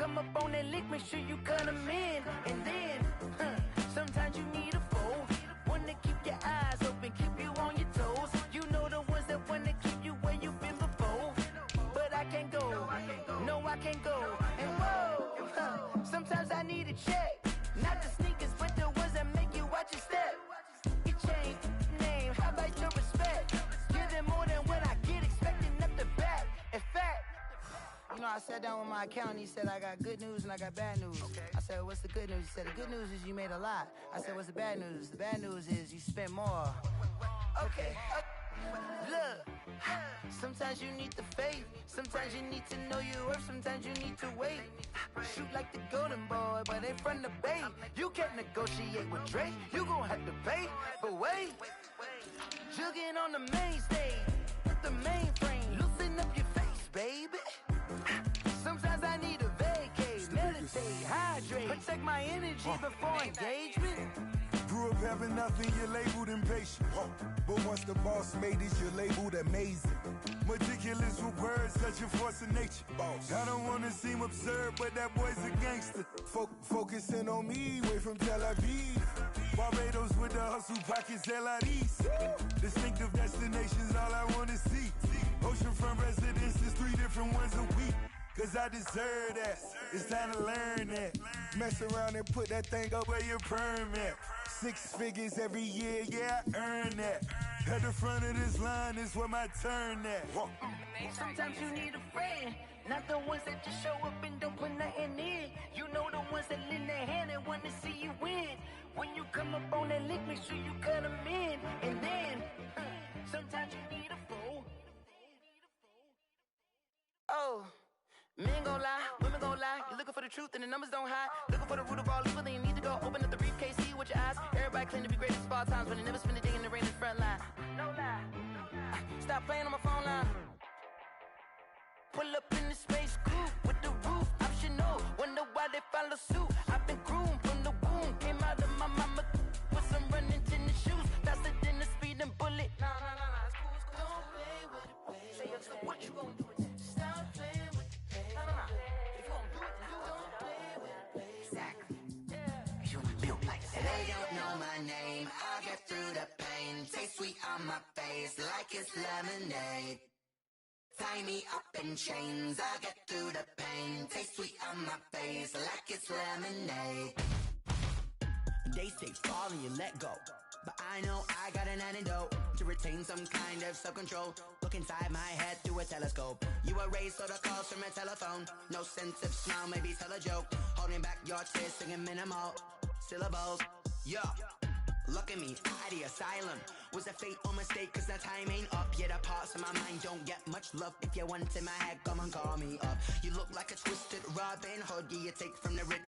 come up on that lick, make sure you cut them in. And then, sometimes you need a foe, one to keep your eyes open, keep you on your toes. You know the ones that want to keep you where you've been before. But I can't go, no I can't go. And whoa, sometimes I need a check. Not the sneakers, but the ones that make you watch your step. You change name, how about your respect? Give them more than what I get, expecting up the back. In fact, you know, I sat down with my accountant, he said I got good news and I got bad news. I said, what's the good news? He said, the good news is you made a lot. I said, what's the bad news? The bad news is you spent more. Okay, look, sometimes you need the faith, sometimes you need to know your worth, sometimes you need to wait. Shoot like the golden boy, but ain't from the bay. You can't negotiate with Drake, you gon' have to pay. But wait, jugging on the main stage, with the mainframe, loosen up your face, baby. Sometimes I need a vacate, meditate, hydrate, protect my energy before engagement. Grew up having nothing, you're labeled impatient. But once the boss made it, you're labeled amazing. Meticulous with words, such a force of nature. I don't wanna seem absurd, but that boy's a gangster. Focusing on me, way from Tel Aviv. Barbados with the hustle pockets, LIDs. Distinctive destinations, all I wanna see. Oceanfront residences, 3 different ones a week. Cause I deserve that, it's time to learn that. Mess around and put that thing up where your permit. 6 figures every year, yeah, I earn that. At the front of this line is where my turn at. Sometimes you need a friend, not the ones that just show up and don't put nothing in. You know the ones that lend their hand and want to see you win. When you come up on that lick, make sure you cut them in. And then, sometimes you need a fool. Oh. Men gon' lie, women gon' lie. You're looking for the truth and the numbers don't hide. Looking for the root of all evil, then you need to go open up the briefcase, see with your eyes. Everybody claim to be greatest of all times, but they never spend a day in the rain in the front line. No lie. Stop playing on my phone line. Pull up in the space coupe with the roof optional. Wonder why they follow suit. I've been groomed from the womb. Came out of my mama with some running tennis shoes. Faster than the speeding bullet. No, it's cool, it's cool. Don't play with it, baby. Say yo, what you gon' do? Stop playing with it, baby. No. If you gon' do it, then you don't play with it, baby. Exactly. Yeah. You built like that. They don't know my name. I'll get through the pain. Taste sweet on my face like it's lemonade. Tie me up in chains, I'll get through the pain. Taste sweet on my face like it's lemonade. They say fall and you let go, but I know I got an antidote to retain some kind of self-control. Look inside my head through a telescope. You erase all the calls from a telephone. No sense of smile, maybe tell a joke. Holding back your tears, singing minimal syllables. Yeah. Look at me, out the asylum. Was a fate or mistake, cause the time ain't up. Yet the parts of my mind don't get much love. If you want in my head, come and call me up. You look like a twisted Robin Hood. Yeah, you take from the rich.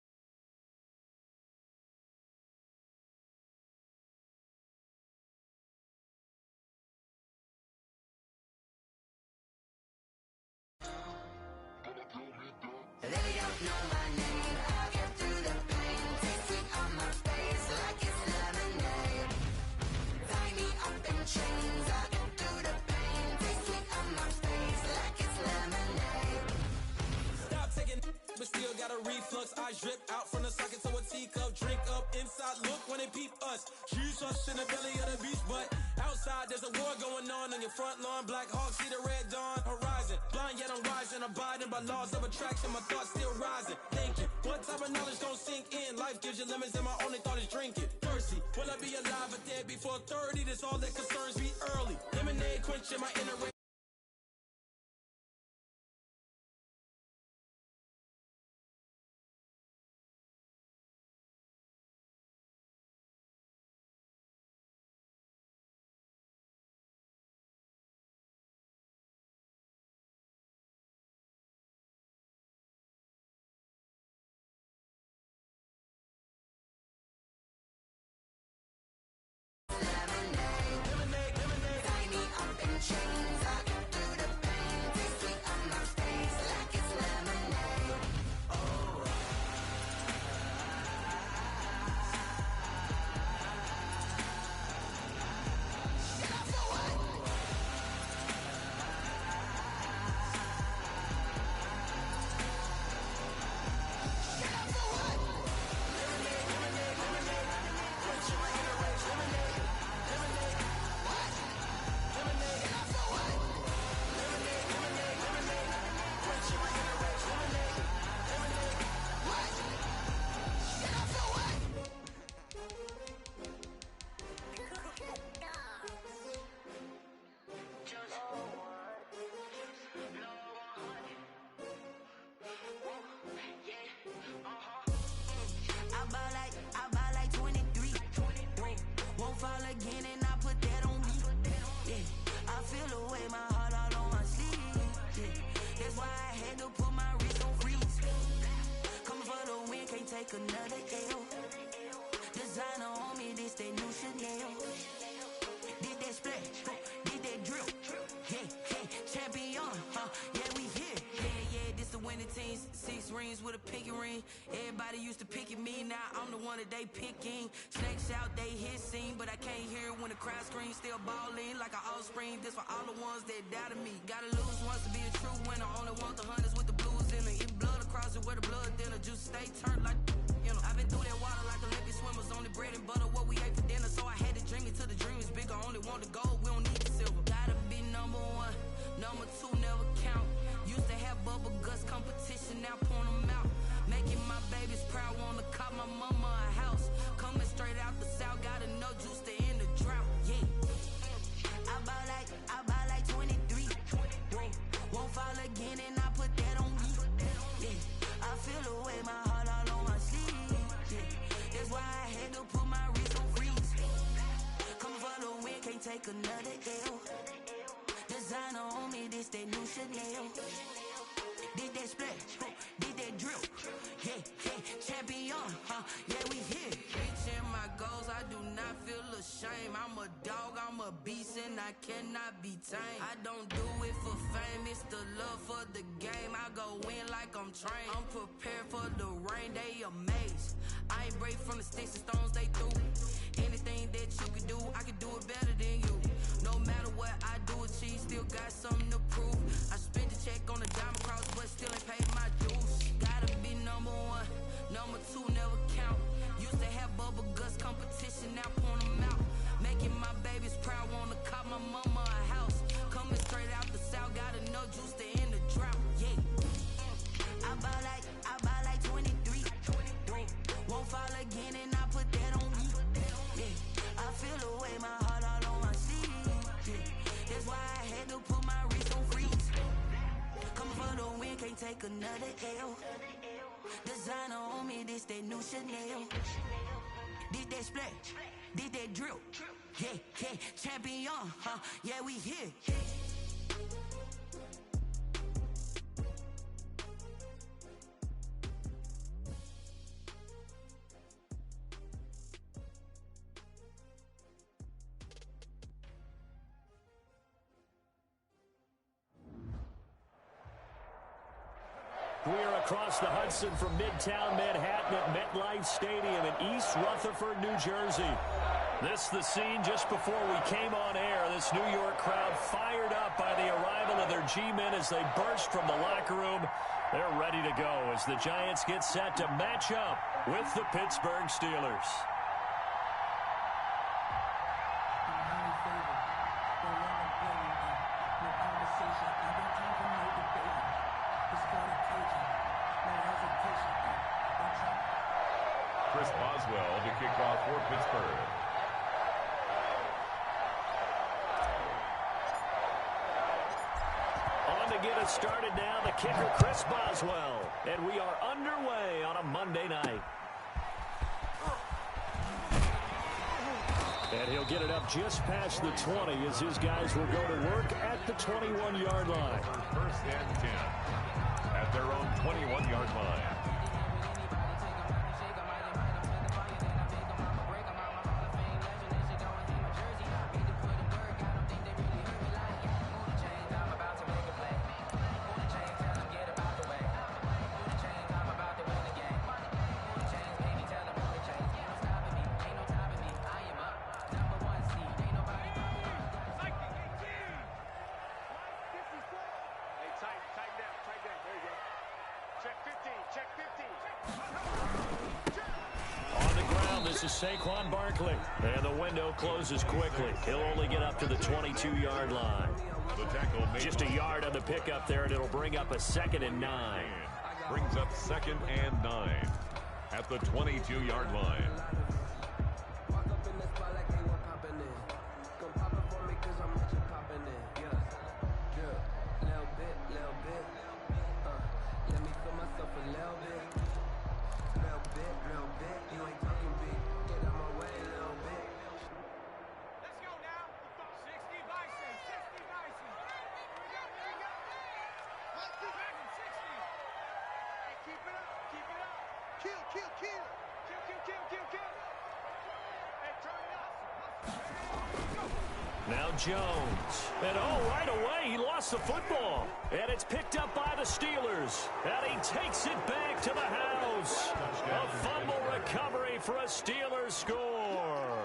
They don't know my name. I'll get through the pain. Taste sweet on my face like it's lemonade. Tie me up in chains. I'll get through the pain. Taste sweet on my face like it's lemonade. Stop taking, but still got a reflux. I drip out from the socket to a teacup. Drink up inside. Look when they peep us. Shoes us in the belly of the beach, but outside there's a war going on your front lawn. Black Hawk see the red dawn horizon. Blind yet I'm rising, abiding by laws of attraction. My thoughts still rising. Thinking, what type of knowledge don't sink in? Life gives you lemons and my only thought is drinking. Thirsty, will I be alive or dead before 30? That's all that concerns me early. Lemonade quenching my inner rage. Lemonade, tie me up in chains. another L. Designer on me, this that new Chanel. Did that splash, did that drill. Yeah, champion, yeah, we here. Yeah, this the winning team. 6 rings with a pinky ring. Everybody used to pick at me, now I'm the one that they picking. Snakes out, they hissing, but I can't hear it when the crowd screams. Still balling like an offspring. This for all the ones that doubted me. Gotta lose once to be a true winner. Only want the hunters with the blues in it. Eat blood across it where the blood dinner. Juice stay turned like, you know. I've been through that water like Olympic swimmers. Only bread and butter, what we ate for dinner. So I had to dream it till the dream is bigger. Only want the gold, we don't need the silver. Gotta be number 1, number 2 never count. Used to have bubble guts competition, now point them out. Making my babies proud, wanna cop my mama a house. Coming straight out the south, got enough juice to end the drought. Yeah, I buy like 23. Whoa, won't fall again, and I put that on me. Yeah, I feel the way, my heart all on my sleeve. Yeah, that's why I had to put my wrist on freeze. Coming for the win, can't take another L. Designer on me, this that new Chanel. Did that splash, did that drill. Yeah, champion, yeah, we here. Reaching my goals, I do not feel ashamed. I'm a dog, I'm a beast, and I cannot be tamed. I don't do it for fame, it's the love for the game. I go in like I'm trained. I'm prepared for the rain, they amazed. I ain't break from the sticks and stones they threw. Anything that you can do, I can do it better than you. No matter what I do, achieve, still got something to prove. I spent the check on the diamond cross, but still ain't paid my dues. Gotta be number 1, number 2 never count. Used to have bubble guts competition, now point them out. Making my babies proud, wanna cop my mama a house. Coming straight out the south, got enough juice to end the drought. Yeah, I buy like 23. Won't fall again, and I put that on me. Yeah, I feel the way, my heart all on my sleeve. Yeah, that's why I had to put my wrist on freeze. Come for the win, can't take another L. Designer on me, this that new Chanel. Did that splash, did that drill. Yeah, champion, yeah, we here. We're across the Hudson from Midtown Manhattan at MetLife Stadium in East Rutherford, New Jersey. This the scene just before we came on air. This New York crowd fired up by the arrival of their G-men as they burst from the locker room. They're ready to go as the Giants get set to match up with the Pittsburgh Steelers. Chris Boswell to kick off for Pittsburgh. On to get us started now, the kicker, Chris Boswell. And we are underway on a Monday night. And he'll get it up just past the 20 as his guys will go to work at the 21-yard line. First and 10 at their own 21-yard line. This is Saquon Barkley. And the window closes quickly. He'll only get up to the 22-yard line. Just a yard on the pickup there, and it'll bring up a 2nd and 9. Brings up 2nd and 9 at the 22-yard line. Now Jones. And right away, he lost the football. And it's picked up by the Steelers. And he takes it back to the house. A fumble recovery for a Steelers score.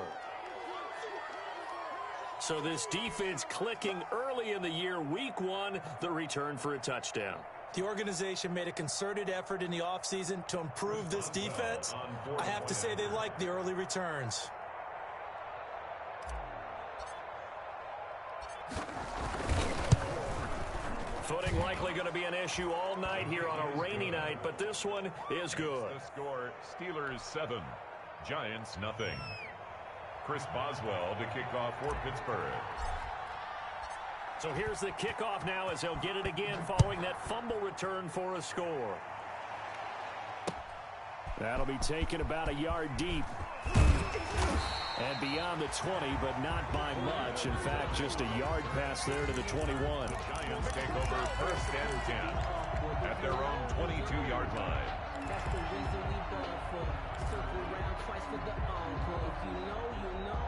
So this defense clicking early in the year, week one, the return for a touchdown. The organization made a concerted effort in the offseason to improve this defense. I have to say they like the early returns. Footing likely going to be an issue all night here on a rainy night, but this one is good. The score, Steelers 7, Giants nothing. Chris Boswell to kick off for Pittsburgh. So here's the kickoff now as they'll get it again following that fumble return for a score. That'll be taken about a yard deep. And beyond the 20, but not by much. In fact, just a yard pass there to the 21. The Giants take over first and 10 at their own 22-yard line. That's the reason we ball for. Circle round twice for the encore. If you know, you know.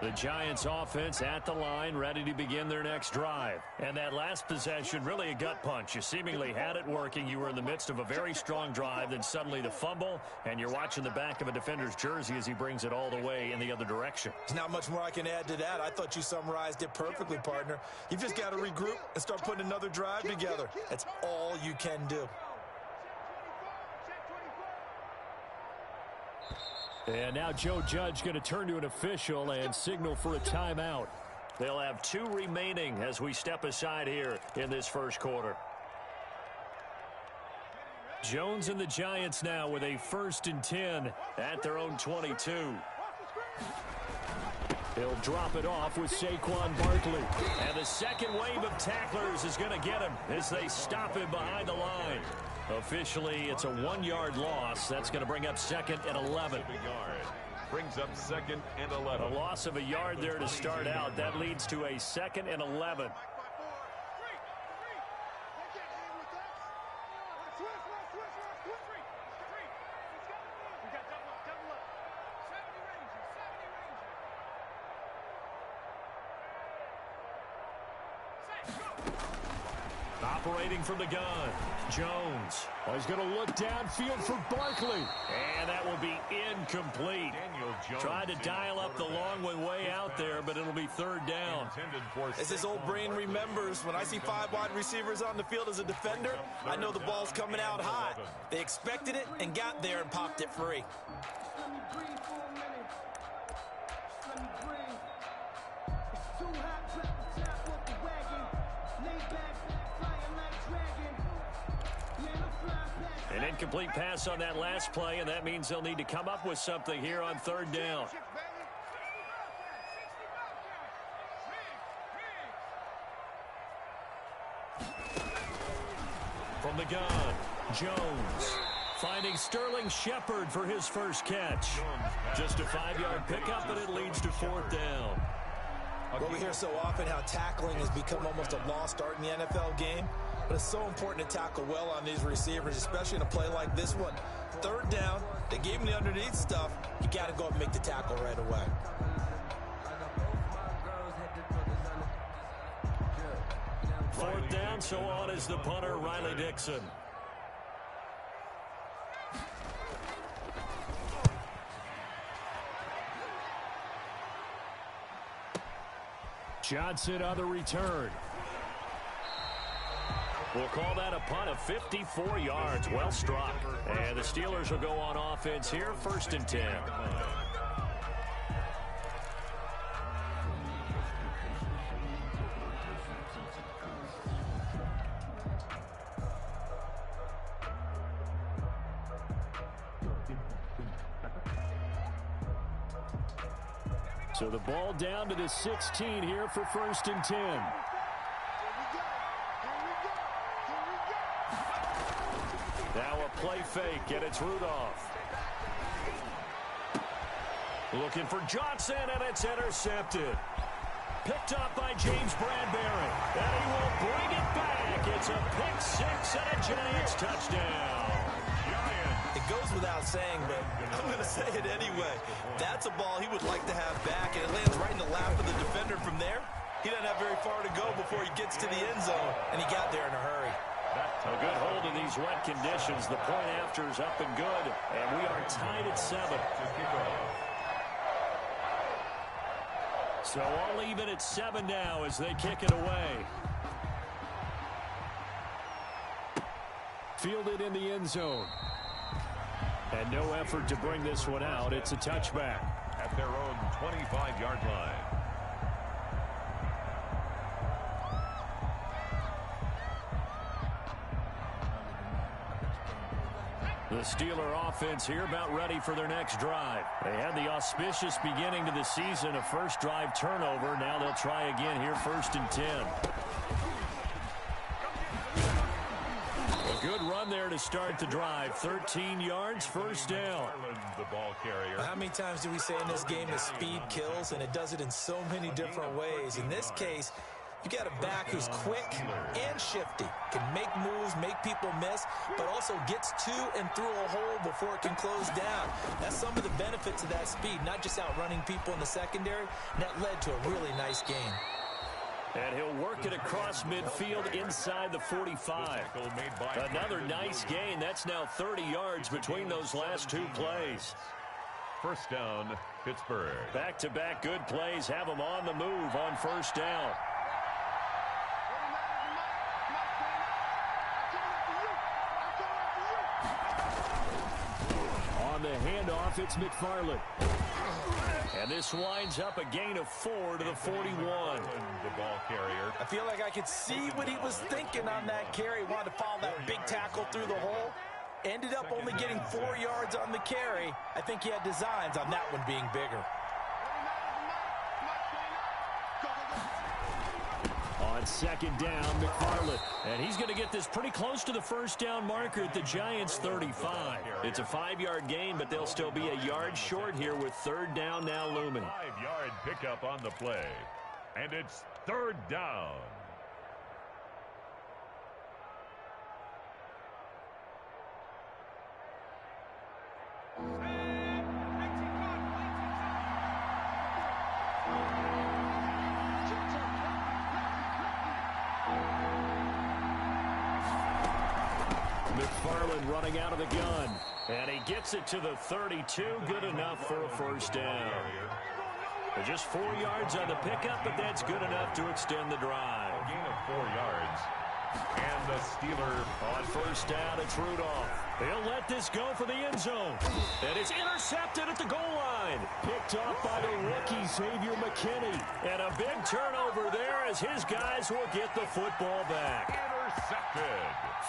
The Giants offense at the line, ready to begin their next drive. And that last possession, really a gut punch. You seemingly had it working. You were in the midst of a very strong drive, then suddenly the fumble, and you're watching the back of a defender's jersey as he brings it all the way in the other direction. There's not much more I can add to that. I thought you summarized it perfectly, partner. You've just got to regroup and start putting another drive together. That's all you can do. And now Joe Judge going to turn to an official and signal for a timeout. They'll have 2 remaining as we step aside here in this first quarter. Jones and the Giants now with a 1st and 10 at their own 22. He'll drop it off with Saquon Barkley. And the second wave of tacklers is going to get him as they stop him behind the line. Officially, it's a 1-yard loss. That's going to bring up 2nd and 11. Brings up 2nd and 11. A loss of a yard there to start out. That leads to a 2nd and 11. Operating from the gun, Jones. He's going to look downfield for Barkley. And that will be incomplete. Daniel Jones tried to dial up the long one way out there, but it'll be 3rd down. As his old brain remembers, when I see 5 wide receivers on the field as a defender, I know the ball's coming out hot. They expected it and got there and popped it free. An incomplete pass on that last play, and that means they'll need to come up with something here on 3rd down. From the gun, Jones finding Sterling Shepard for his first catch. Just a 5-yard pickup, but it leads to 4th down. Well, we hear so often how tackling has become almost a lost art in the NFL game. But it's so important to tackle well on these receivers, especially in a play like this one. 3rd down, they gave him the underneath stuff. You got to go up and make the tackle right away. 4th down, so on is the punter, Riley Dixon. Johnson on the return. We'll call that a punt of 54 yards. Well struck. And the Steelers will go on offense here, 1st and 10. So the ball down to the 16 here for 1st and 10. Now a play fake, and it's Rudolph. Looking for Johnson, and it's intercepted. Picked up by James Bradbury, and he will bring it back. It's a pick six and a Giants touchdown. It goes without saying, but I'm going to say it anyway. That's a ball he would like to have back, and it lands right in the lap of the defender from there. He doesn't have very far to go before he gets to the end zone, and he got there in a hurry. A good hold in these wet conditions. The point after is up and good, and we are tied at 7. So all even at 7 now as they kick it away. Fielded in the end zone. And no effort to bring this one out. It's a touchback. At their own 25-yard line. The Steeler offense here about ready for their next drive. They had the auspicious beginning to the season, a first drive turnover. Now they'll try again here, 1st and 10. A good run there to start the drive. 13 yards, first down. The ball carrier. How many times do we say in this game that speed kills, and it does it in so many different ways? In this case, you got a back who's quick and shifty, can make moves, make people miss, but also gets to and through a hole before it can close down. That's some of the benefits of that speed, not just outrunning people in the secondary. And that led to a really nice game. And he'll work it across midfield inside the 45. Another nice gain. That's now 30 yards between those last two plays. First down, Pittsburgh. Back-to-back good plays have them on the move on first down. On the handoff, it's McFarland. And this winds up a gain of 4 to the 41. The ball carrier. I feel like I could see what he was thinking on that carry. Wanted to follow that big tackle through the hole. Ended up only getting 4 yards on the carry. I think he had designs on that one being bigger. On second down, McFarland. And he's going to get this pretty close to the first down marker at the Giants' 35. It's a 5-yard gain, but they'll still be a yard short here with third down now looming. 5-yard pickup on the play. And it's third down. McFarland running out of the gun. And he gets it to the 32. Good enough for a first down. They're just 4 yards on the pickup, but that's good enough to extend the drive. A gain of 4 yards. And the Steeler on first down, it's Rudolph. He'll let this go for the end zone. And it's intercepted at the goal line. Picked off by the rookie, Xavier McKinney. And a big turnover there as his guys will get the football back. intercepted.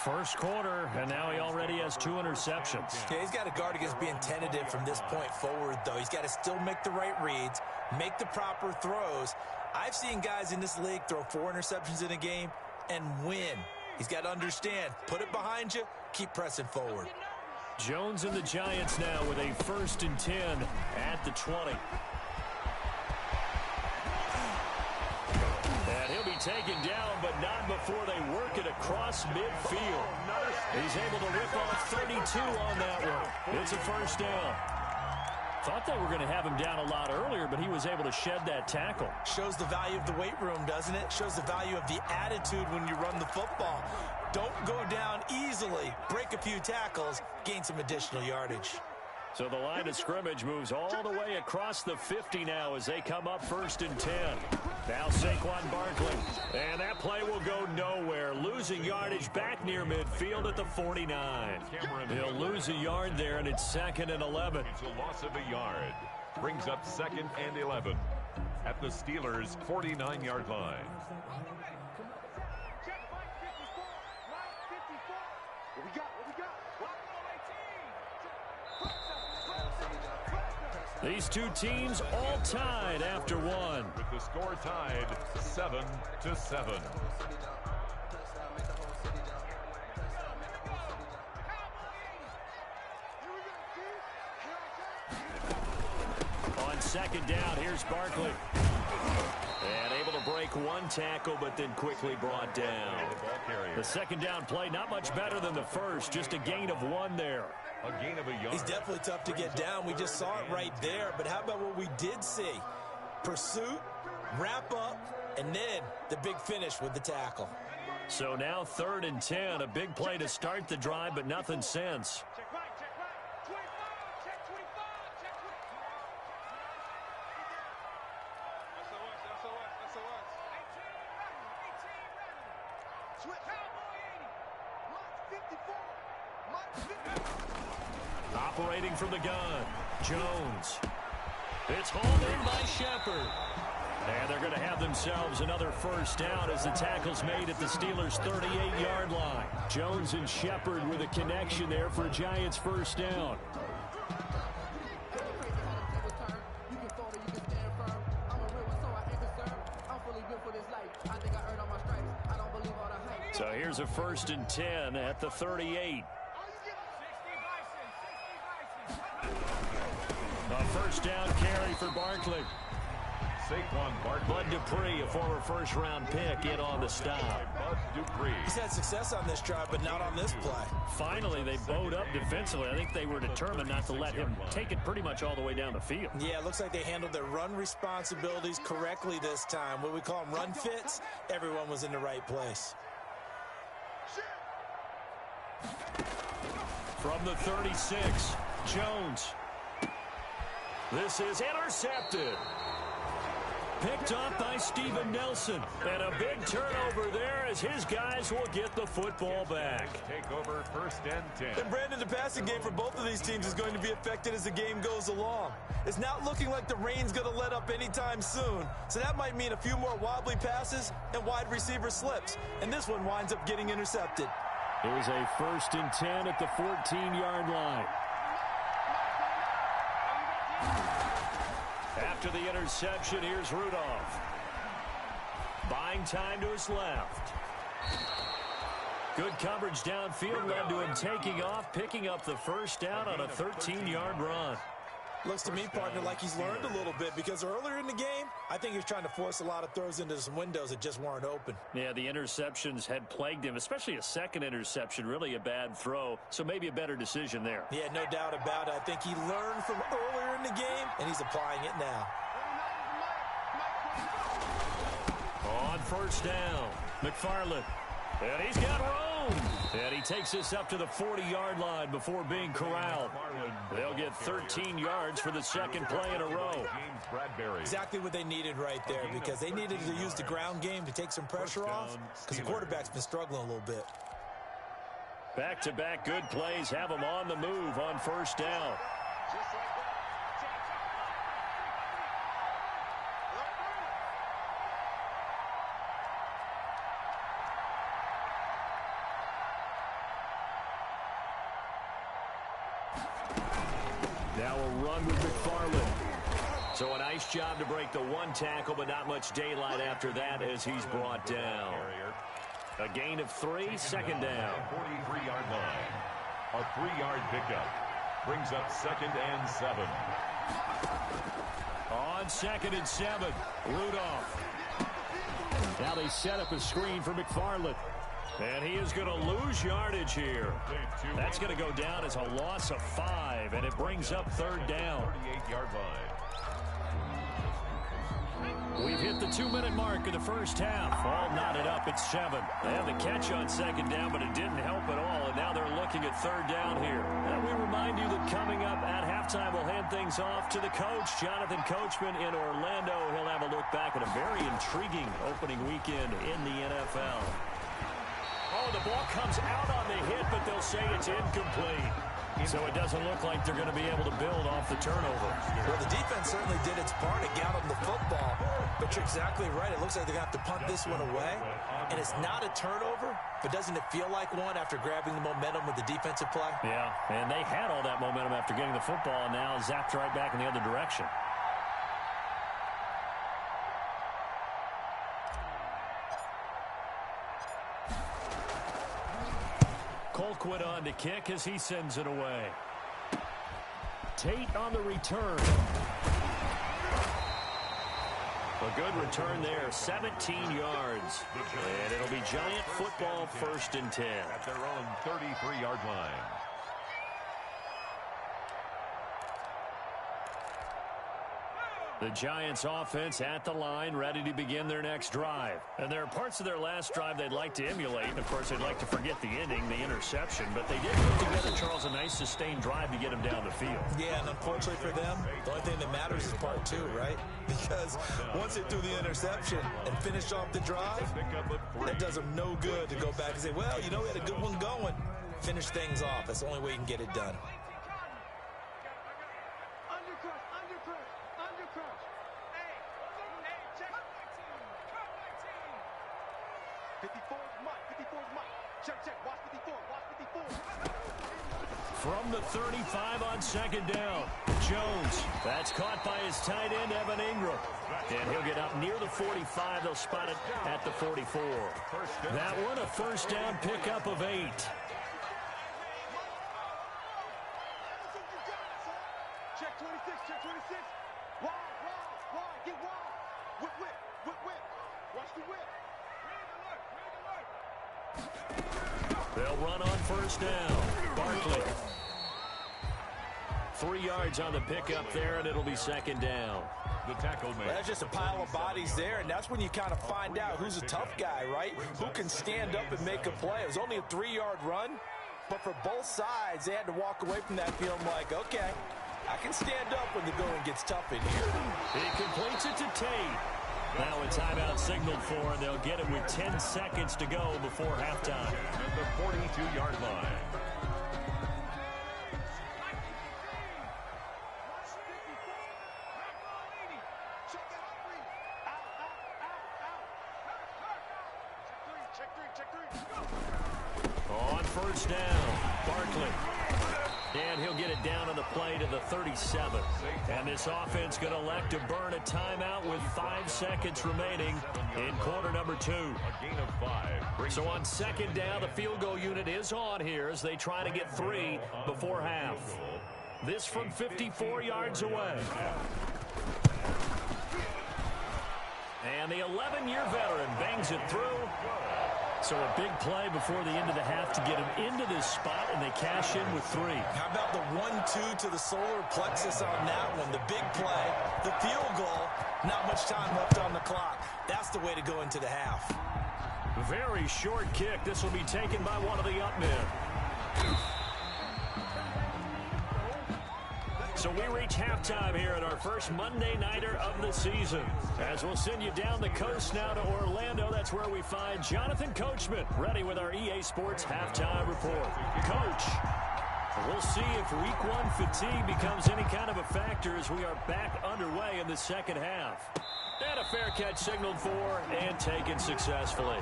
First quarter, and now he already has 2 interceptions. Yeah, he's got to guard against being tentative from this point forward, though. He's got to still make the right reads, make the proper throws. I've seen guys in this league throw 4 interceptions in a game and win. He's got to understand, put it behind you, keep pressing forward. Jones and the Giants now with a 1st and 10 at the 20. And he'll be taken down, but not before they work it across midfield. He's able to rip off 32 on that one. It's a first down. Thought they were going to have him down a lot earlier, but he was able to shed that tackle. Shows the value of the weight room, doesn't it? Shows the value of the attitude when you run the football. Don't go down easily. Break a few tackles, gain some additional yardage. So the line of scrimmage moves all the way across the 50 now as they come up 1st and 10. Now Saquon Barkley. And that play will go nowhere. Losing yardage back near midfield at the 49. He'll lose a yard there, and it's 2nd and 11. It's a loss of a yard. Brings up 2nd and 11 at the Steelers' 49-yard line. These two teams all tied after one. With the score tied 7-7. On second down. Here's Barkley. And able to break one tackle, but then quickly brought down. The second down play, not much better than the first. Just a gain of 1 there. A gain of a yard. He's definitely tough to get down. We just saw it right there. But how about what we did see? Pursuit, wrap up, and then the big finish with the tackle. So now 3rd and 10. A big play to start the drive, but nothing since. Operating from the gun, Jones. It's hauled in by Shepard. And they're going to have themselves another first down as the tackle's made at the Steelers' 38-yard line. Jones and Shepard with a connection there for a Giants first down. So here's a 1st and 10 at the 38. A first down carry for Barkley. Saquon Barkley. Bud Dupree, a former first-round pick, in on the stop. Bud Dupree. He's had success on this drive, but not on this play. Finally, they bowed up defensively. I think they were determined not to let him take it pretty much all the way down the field. Yeah, it looks like they handled their run responsibilities correctly this time. What we call them run fits, everyone was in the right place. From the 36, Jones. This is intercepted. Picked up by Steven Nelson. And a big turnover there as his guys will get the football back. Take over 1st and 10. And Brandon, the passing game for both of these teams is going to be affected as the game goes along. It's not looking like the rain's going to let up anytime soon. So that might mean a few more wobbly passes and wide receiver slips. And this one winds up getting intercepted. It was a 1st and 10 at the 14-yard line. After the interception, here's Rudolph. Buying time to his left. Good coverage downfield led to him taking off, picking up the first down on a 13-yard run. Looks to me, partner, like he's learned a little bit because earlier in the game, I think he was trying to force a lot of throws into some windows that just weren't open. Yeah, the interceptions had plagued him, especially a second interception, really a bad throw, so maybe a better decision there. Yeah, no doubt about it. I think he learned from earlier in the game, and he's applying it now. On first down, McFarland. And he's got room. And he takes this up to the 40-yard line before being corralled. They'll get 13 yards for the second play in a row. Exactly what they needed right there because they needed to use the ground game to take some pressure off because the quarterback's been struggling a little bit. Back-to-back good plays have them on the move on first down. Now a run with McFarland. So a nice job to break the one tackle, but not much daylight after that as he's brought down. A gain of 3, second down. 43-yard line. A 3-yard pickup. Brings up 2nd and 7. On 2nd and 7, Rudolph. Now they set up a screen for McFarland. And he is going to lose yardage here. That's going to go down as a loss of 5, and it brings up 3rd down. 38-yard line. We've hit the 2-minute mark of the first half. All knotted up at 7. They had the catch on 2nd down, but it didn't help at all, and now they're looking at 3rd down here. And we remind you that coming up at halftime, we'll hand things off to the coach, Jonathan Coachman in Orlando. He'll have a look back at a very intriguing opening weekend in the NFL. Oh, the ball comes out on the hit, but they'll say it's incomplete. So it doesn't look like they're going to be able to build off the turnover. Well, the defense certainly did its part. It got them the football. But you're exactly right. It looks like they're going to have to punt this one away. And it's not a turnover, but doesn't it feel like one after grabbing the momentum with the defensive play? Yeah, and they had all that momentum after getting the football, and now zapped right back in the other direction. Colquitt on to kick as he sends it away. Tate on the return. A good return there, 17 yards. And it'll be Giant football, 1st and 10. At their own 33-yard line. The Giants offense at the line, ready to begin their next drive. And there are parts of their last drive they'd like to emulate. Of course, they'd like to forget the inning, the interception. But they did put together, Charles, a nice sustained drive to get them down the field. Yeah, and unfortunately for them, the only thing that matters is part 2, right? Because once they threw the interception and finished off the drive, that does them no good to go back and say, well, you know, we had a good one going. Finish things off. That's the only way you can get it done. From the 35 on 2nd down, Jones. That's caught by his tight end, Evan Ingram. And he'll get up near the 45. They'll spot it at the 44. That one, a 1st down pickup of 8. Check 26, check 26. Wide, get wide. Whip. Watch the whip. They'll run on 1st down. Barkley. 3 yards on the pickup there, and it'll be 2nd down. The tackle man. Well, that's just a pile of bodies there, and that's when you kind of find out who's a tough guy, right? Who can stand up and make a play. It was only a 3-yard run, but for both sides, they had to walk away from that field like, okay, I can stand up when the going gets tough in here. He completes it to Tate. Now a timeout signaled for, and they'll get it with 10 seconds to go before halftime. At the 42-yard line. On 1st down, Barkley. And he'll get it down on the play to the 37. And this offense going to elect to burn a timeout with 5 seconds remaining in quarter number 2. A gain of 5. So on 2nd down, the field goal unit is on here as they try to get 3 before half. This from 54 yards away. And the 11-year veteran bangs it through. So a big play before the end of the half to get him into this spot, and they cash in with 3. How about the 1-2 to the solar plexus on that one? The big play, the field goal, not much time left on the clock. That's the way to go into the half. Very short kick. This will be taken by one of the up men. So we reach halftime here at our first Monday Nighter of the season. As we'll send you down the coast now to Orlando, that's where we find Jonathan Coachman, ready with our EA Sports Halftime Report. Coach, we'll see if Week 1 fatigue becomes any kind of a factor as we are back underway in the second half. And a fair catch signaled for and taken successfully.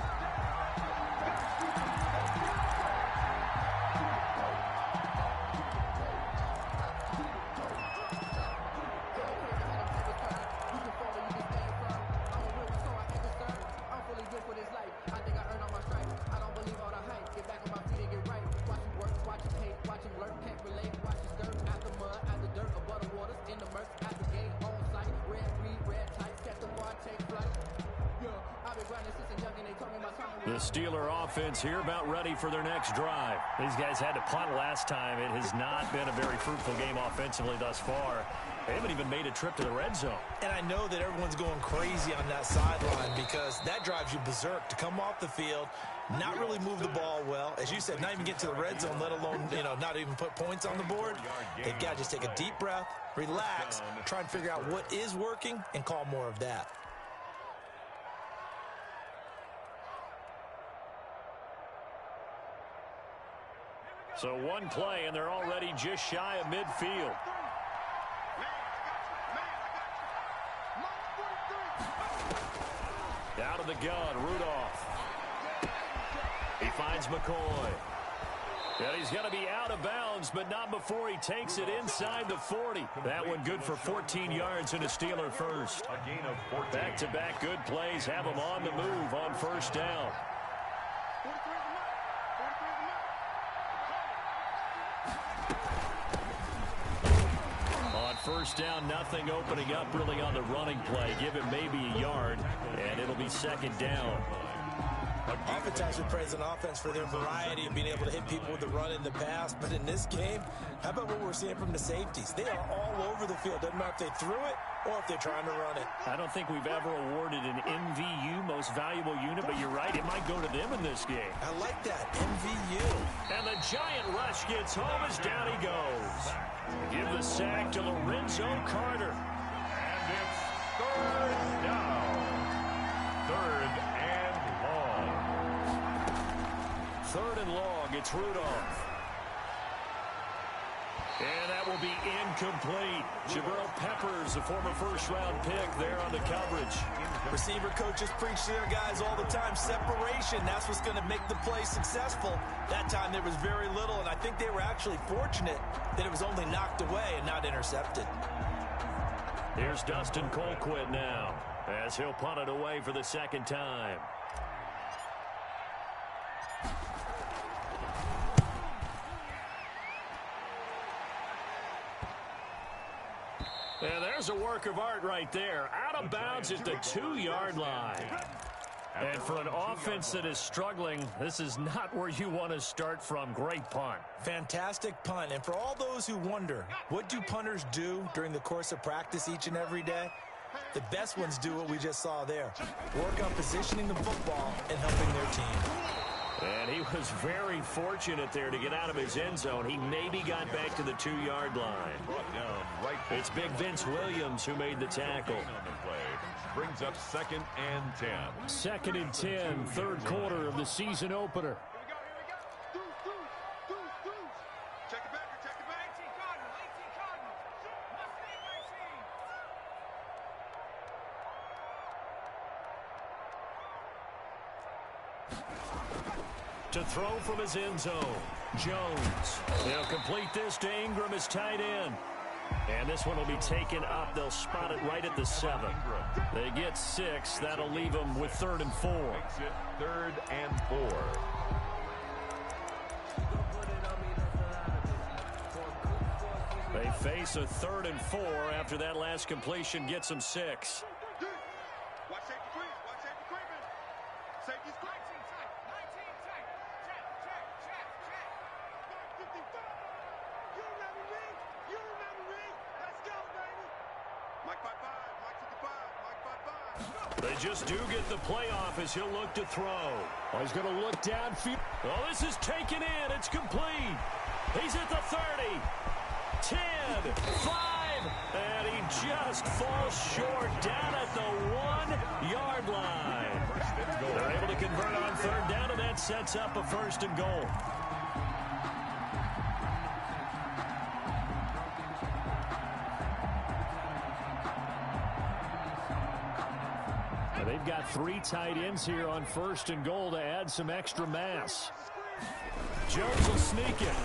The Steeler offense here about ready for their next drive. These guys had to punt last time. It has not been a very fruitful game offensively thus far. They haven't even made a trip to the red zone. And I know that everyone's going crazy on that sideline because that drives you berserk to come off the field, not really move the ball well. As you said, not even get to the red zone, let alone, not even put points on the board. They've got to just take a deep breath, relax, try and figure out what is working and call more of that. So one play, and they're already just shy of midfield. Out of the gun, Rudolph. He finds McCoy. And he's going to be out of bounds, but not before he takes it inside the 40. That one good for 14 yards and a Steeler first. A gain of 14. Back-to-back good plays have them on the move on first down. first down, nothing opening up really on the running play. Give him maybe a yard, and it'll be second down. Oftentimes we praise an offense for their variety and being able to hit people with the run in the pass. But in this game, how about what we're seeing from the safeties? They are all over the field. Doesn't matter if they threw it or if they're trying to run it. I don't think we've ever awarded an MVU, most valuable unit, but you're right, it might go to them in this game. I like that, MVU. And the giant rush gets home as down he goes. Give the sack to Lorenzo Carter. And it's third down. Third and long. Third and long, it's Rudolph. And that will be incomplete. Jabril Peppers, a former first-round pick, there on the coverage. Receiver coaches preach to their guys all the time. Separation, that's what's going to make the play successful. That time there was very little, and I think they were actually fortunate that it was only knocked away and not intercepted. Here's Dustin Colquitt now, as he'll punt it away for the second time. And there's a work of art right there. Out of bounds at the 2-yard line. And for an offense that is struggling, this is not where you want to start from. Great punt. Fantastic punt. And for all those who wonder, what do punters do during the course of practice each and every day? The best ones do what we just saw there. Work on positioning the football and helping their team. And he was very fortunate there to get out of his end zone. He maybe got back to the 2-yard line. It's Big Vince Williams who made the tackle. Brings up 2nd and 10. 2nd and 10, third quarter of the season opener. To throw from his end zone, Jones. They'll complete this to Ingram as tight end. And this one will be taken up. They'll spot it right at the 7. They get 6. That'll leave them with 3rd and 4. Makes it 3rd and 4. They face a 3rd and 4 after that last completion gets them 6. They just do get the playoff as he'll look to throw. Oh, he's going to look downfield. Oh, this is taken in. It's complete. He's at the 30, 10, 5, and he just falls short down at the 1-yard line. They're able to convert on 3rd down, and that sets up a 1st and goal. They've got 3 tight ends here on 1st and goal to add some extra mass. Jones will sneak it.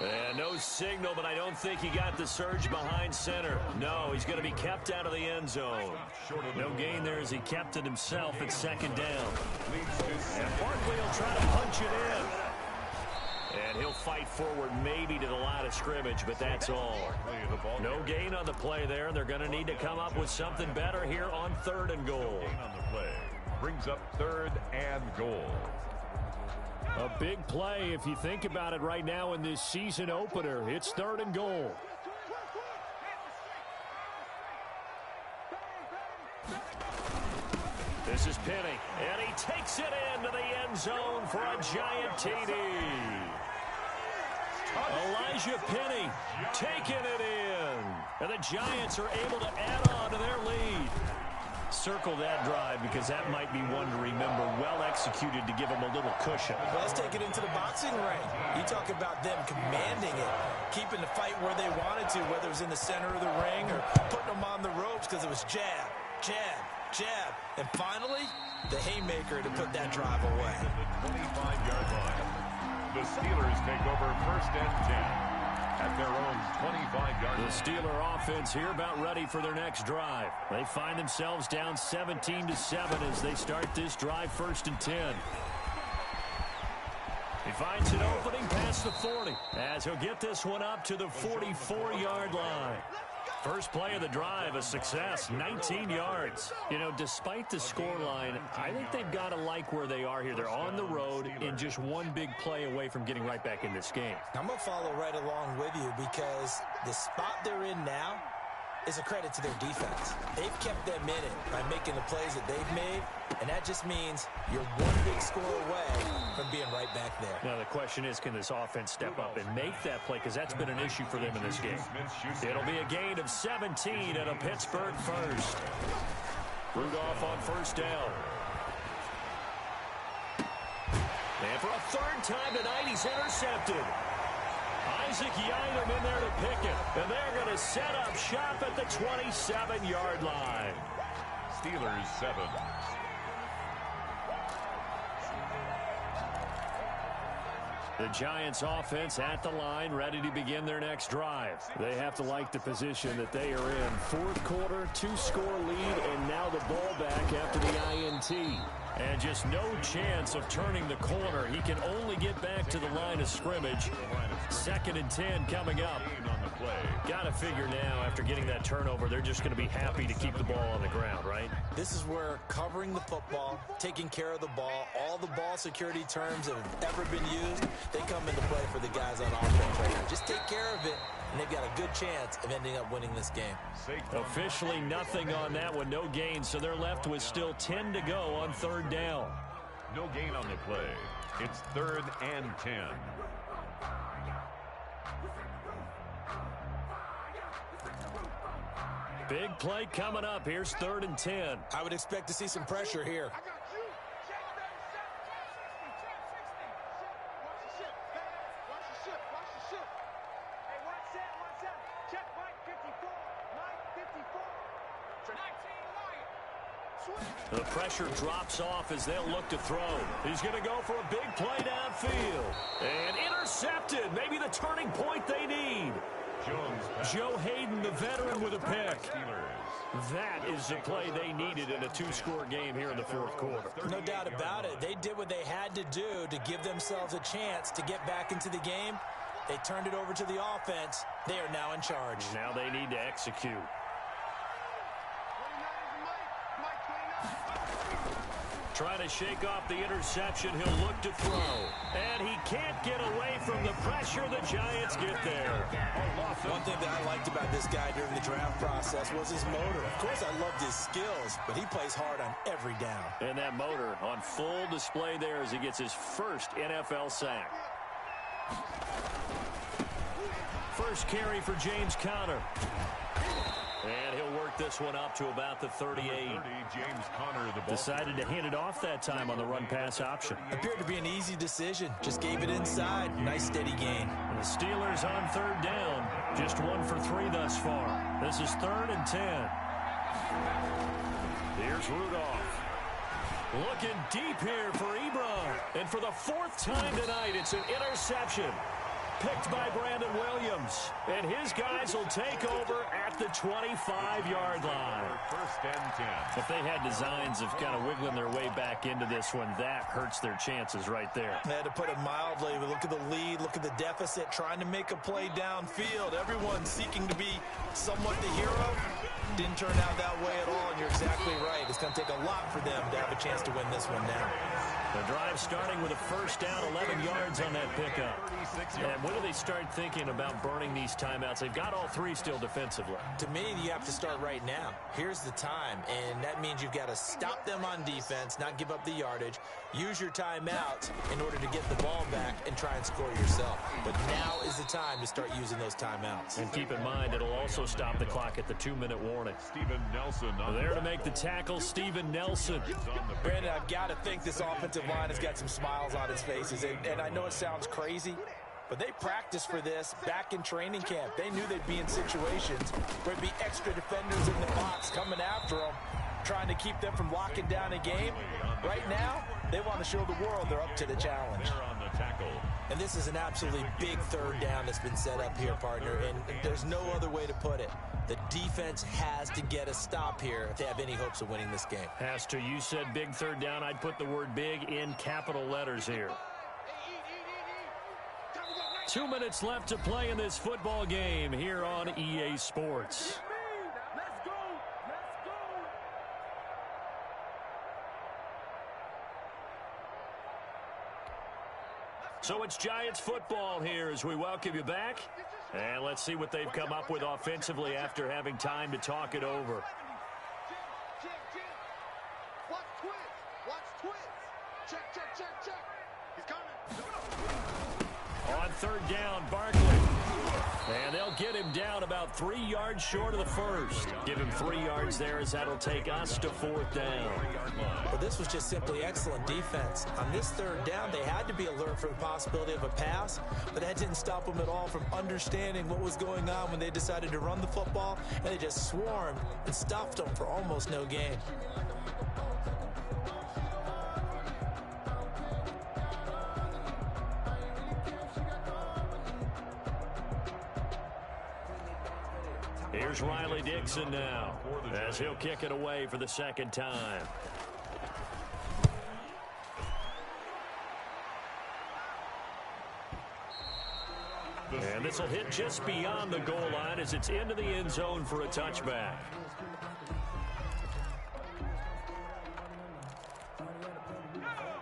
And no signal, but I don't think he got the surge behind center. No, he's going to be kept out of the end zone. No gain there as he kept it himself at 2nd down. And Barkley will try to punch it in. And he'll fight forward maybe to the line of scrimmage, but that's all. No gain on the play there. They're going to need to come up with something better here on 3rd and goal. Brings up 3rd and goal. A big play if you think about it right now in this season opener. It's 3rd and goal. This is Penny, and he takes it into the end zone for a giant TD. Elijah Penny taking it in. And the Giants are able to add on to their lead. Circle that drive because that might be one to remember. Well executed to give them a little cushion. Well, let's take it into the boxing ring. You talk about them commanding it, keeping the fight where they wanted to, whether it was in the center of the ring or putting them on the ropes because it was jab, jab, jab. And finally, the haymaker to put that drive away. 25-yard line. The Steelers take over 1st and 10 at their own 25-yard line. The Steeler offense here about ready for their next drive. They find themselves down 17-7 as they start this drive 1st and 10. He finds an opening past the 40 as he'll get this one up to the 44-yard line. First play of the drive, a success, 19 yards. You know, despite the scoreline, I think they've got to like where they are here. They're on the road and just one big play away from getting right back in this game. I'm going to follow right along with you because the spot they're in now is a credit to their defense. They've kept them in it by making the plays that they've made, and that just means you're one big score away from being right back there. Now, the question is, can this offense step up and make that play? Because that's been an issue for them in this game. It'll be a gain of 17 and a Pittsburgh first. Rudolph on first down. And for a third time tonight, he's intercepted. Isaac Yianum in there to pick it. And they're going to set up shop at the 27-yard line. Steelers 7. The Giants offense at the line, ready to begin their next drive. They have to like the position that they are in. Fourth quarter, 2-score lead, and now the ball back after the INT. And just no chance of turning the corner. He can only get back to the line of scrimmage. 2nd and 10 coming up. Got to figure now, after getting that turnover, they're just going to be happy to keep the ball on the ground, right? This is where covering the football, taking care of the ball, all the ball security terms that have ever been used, they come into play for the guys on offense right now. Just take care of it, and they've got a good chance of ending up winning this game. Officially nothing on that one, no gain, so they're left with still 10 to go on third down. No gain on the play. It's 3rd and 10. Big play coming up. Here's 3rd and 10. I would expect to see some pressure here. The pressure drops off as they'll look to throw. He's going to go for a big play downfield. And intercepted. Maybe the turning point they need. Joe Hayden, the veteran, with a pick. That is the play they needed in a 2-score game here in the 4th quarter. No doubt about it. They did what they had to do to give themselves a chance to get back into the game. They turned it over to the offense. They are now in charge. Now they need to execute. Trying to shake off the interception. He'll look to throw. And he can't get away from the pressure. The Giants get there. One thing that I liked about this guy during the draft process was his motor. Of course, I loved his skills, but he plays hard on every down. And that motor on full display there as he gets his first NFL sack. First carry for James Conner. And he'll work this one up to about the 38. James Conner, the ball. Decided to hand it off that time on the run-pass option. Appeared to be an easy decision. Just gave it inside. Nice, steady gain. And the Steelers on 3rd down. Just 1 for 3 thus far. This is 3rd and 10. Here's Rudolph. Looking deep here for Ebron. And for the 4th time tonight, it's an interception. Picked by Brandon Williams. And his guys will take over at the 25-yard line. 1st and 10. If they had designs of kind of wiggling their way back into this one, that hurts their chances right there. They had to put it mildly. But look at the lead. Look at the deficit. Trying to make a play downfield. Everyone seeking to be somewhat the hero. Didn't turn out that way at all, and you're exactly right. It's going to take a lot for them to have a chance to win this one now. The drive starting with a first down, 11 yards on that pickup. And when do they start thinking about burning these timeouts? They've got all 3 still defensively. To me, you have to start right now. Here's the time, and that means you've got to stop them on defense, not give up the yardage, use your timeouts in order to get the ball back and try and score yourself. But now is the time to start using those timeouts. And keep in mind, it'll also stop the clock at the 2-minute warning. Steven Nelson. There to make the tackle, Steven Nelson. Brandon, I've got to think this offensive line has got some smiles on its faces. And I know it sounds crazy, but they practiced for this back in training camp. They knew they'd be in situations where there'd be extra defenders in the box coming after them, trying to keep them from locking down a game. Right now, they want to show the world they're up to the challenge. And this is an absolutely big 3rd down that's been set up here, partner, and there's no other way to put it. The defense has to get a stop here if they have any hopes of winning this game. Has to. You said big 3rd down. I'd put the word big in capital letters here. 2 minutes left to play in this football game here on EA Sports. So it's Giants football here as we welcome you back. And let's see what they've come up with offensively after having time to talk it over. Watch twins. Check. He's coming. On third down, Barkley. And they'll get him down about 3 yards short of the first. Give him 3 yards there as that'll take us to fourth down. Well, this was just simply excellent defense. On this third down, they had to be alert for the possibility of a pass, but that didn't stop them at all from understanding what was going on when they decided to run the football, and they just swarmed and stuffed them for almost no gain. Here's Riley Dixon now as he'll kick it away for the second time. And this will hit just beyond the goal line as it's into the end zone for a touchback.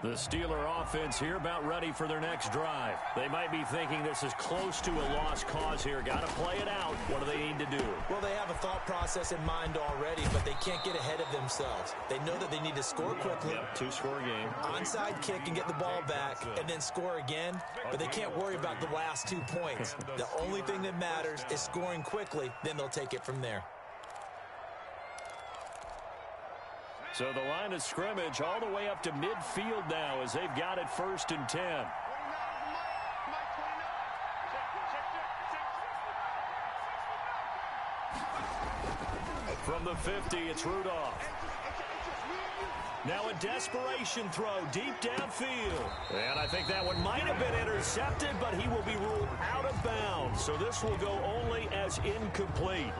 The Steeler offense here about ready for their next drive. They might be thinking this is close to a lost cause here. Got to play it out. What do they need to do? Well, they have a thought process in mind already, but they can't get ahead of themselves. They know that they need to score quickly. Yep, 2-score game. Onside kick and get the ball back and then score again, but they can't worry about the last 2 points. The only thing that matters is scoring quickly, then they'll take it from there. So the line of scrimmage all the way up to midfield now as they've got it 1st and 10. From the 50, it's Rudolph. Now a desperation throw deep downfield. And I think that one might have been intercepted, but he will be ruled out of bounds. So this will go only as incomplete.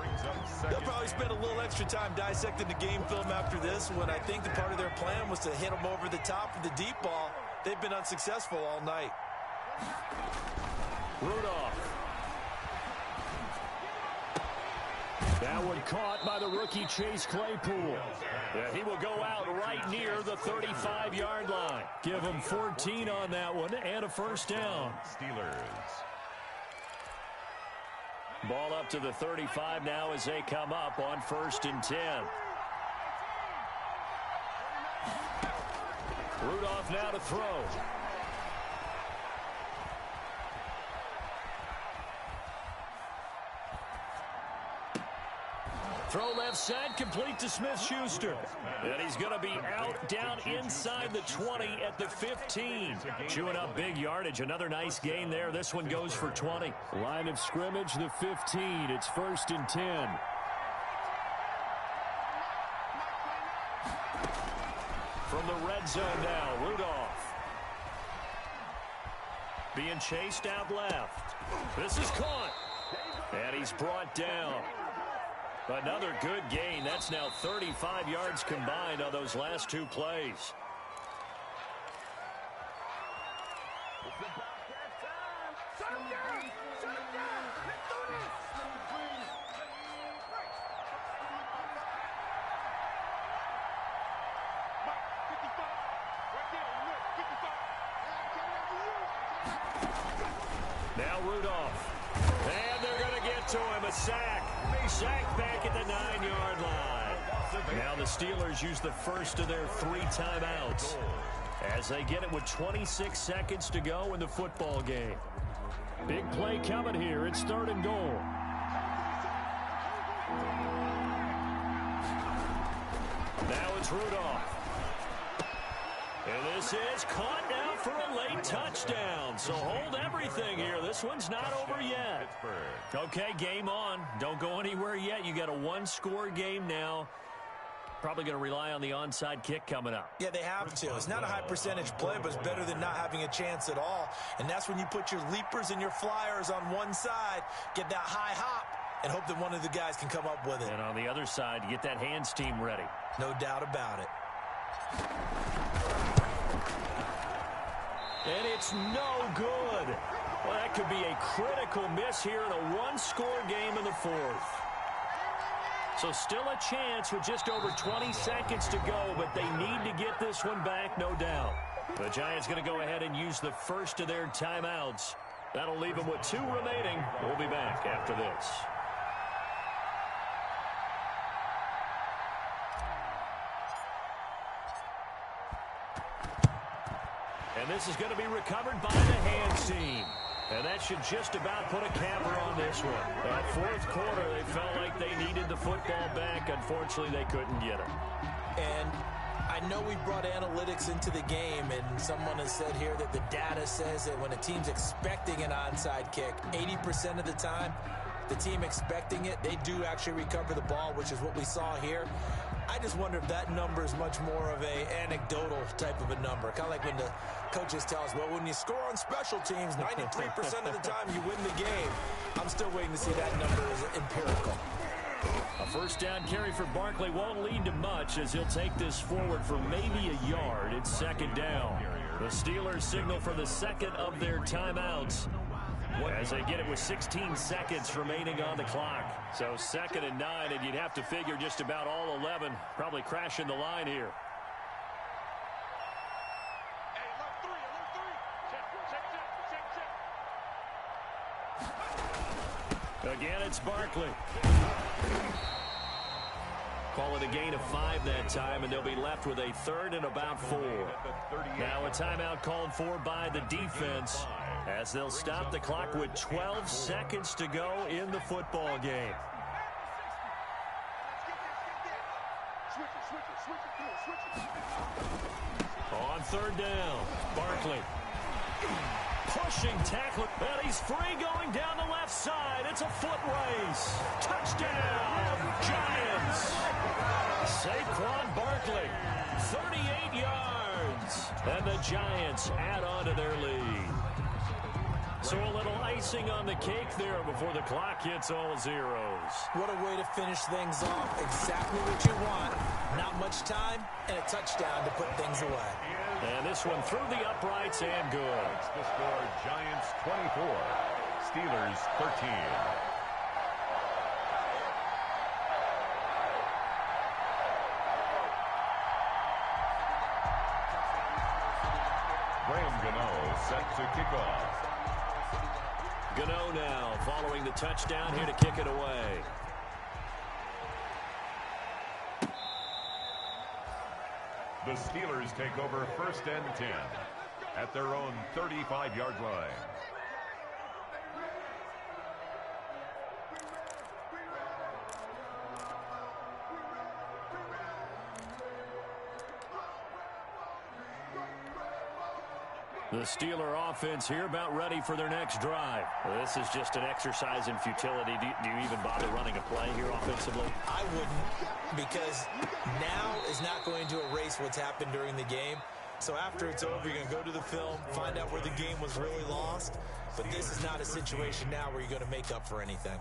They'll probably spend a little extra time dissecting the game film after this when I think the part of their plan was to hit them over the top of the deep ball. They've been unsuccessful all night. Rudolph. That one caught by the rookie Chase Claypool. Yeah, he will go out right near the 35-yard line. Give him 14 on that one and a first down. Steelers. Ball up to the 35 now as they come up on 1st and 10. Rudolph now to throw. Throw left side, complete to Smith-Schuster. And he's going to be out down inside the 20 at the 15. Chewing up big yardage. Another nice gain there. This one goes for 20. Line of scrimmage, the 15. It's 1st and 10. From the red zone now, Rudolph. Being chased out left. This is caught. And he's brought down. Another good gain. That's now 35 yards combined on those last 2 plays. Now Rudolph. And they're going to get to him. A sack. Sack back at the 9-yard line. Now the Steelers use the first of their 3 timeouts as they get it with 26 seconds to go in the football game. Big play coming here. It's 3rd and goal. Now it's Rudolph. And this is caught now for a late touchdown. So hold everything here. This one's not over yet. Okay, game on. Don't go anywhere yet. You got a 1-score game now. Probably going to rely on the onside kick coming up. Yeah, they have to. It's not a high percentage play, but it's better than not having a chance at all. And that's when you put your leapers and your flyers on one side, get that high hop, and hope that one of the guys can come up with it. And on the other side, get that hands team ready. No doubt about it. And it's no good. Well, that could be a critical miss here in a 1-score game in the 4th. So still a chance with just over 20 seconds to go, but they need to get this one back, no doubt. The Giants going to go ahead and use the first of their timeouts. That'll leave them with 2 remaining. We'll be back after this. And this is going to be recovered by the hands team. And that should just about put a capper on this one. That fourth quarter, they felt like they needed the football back. Unfortunately, they couldn't get it. And I know we brought analytics into the game, and someone has said here that the data says that when a team's expecting an onside kick, 80% of the time, the team expecting it, they do actually recover the ball, which is what we saw here. I just wonder if that number is much more of a anecdotal type of a number. Kind of like when the coaches tell us, well, when you score on special teams, 93% of the time you win the game. I'm still waiting to see that number as empirical. A first down carry for Barkley won't lead to much as he'll take this forward for maybe a yard. It's second down. The Steelers signal for the second of their timeouts as they get it with 16 seconds remaining on the clock. So 2nd and 9, and you'd have to figure just about all 11 probably crashing the line here. Again, it's Barkley. Call it a gain of 5 that time, and they'll be left with a 3rd and about 4. Now a timeout called for by the defense as they'll stop the clock with 12 seconds to go in the football game. On 3rd down, Barkley. Pushing tackle, and he's free going down the left side. It's a foot race. Touchdown, Giants. Saquon Barkley, 38 yards. And the Giants add on to their lead. So a little icing on the cake there before the clock hits all zeros. What a way to finish things off. Exactly what you want. Not much time and a touchdown to put things away. And this one through the uprights and good. The score, Giants 24, Steelers 13. Graham Gano set to kick off. Gano now following the touchdown here to kick it away. The Steelers take over 1st and 10 at their own 35-yard line. The Steeler offense here about ready for their next drive. This is just an exercise in futility. Do you even bother running a play here offensively? I wouldn't, because now is not going to erase what's happened during the game. So after it's over, you're going to go to the film, find out where the game was really lost. But this is not a situation now where you're going to make up for anything.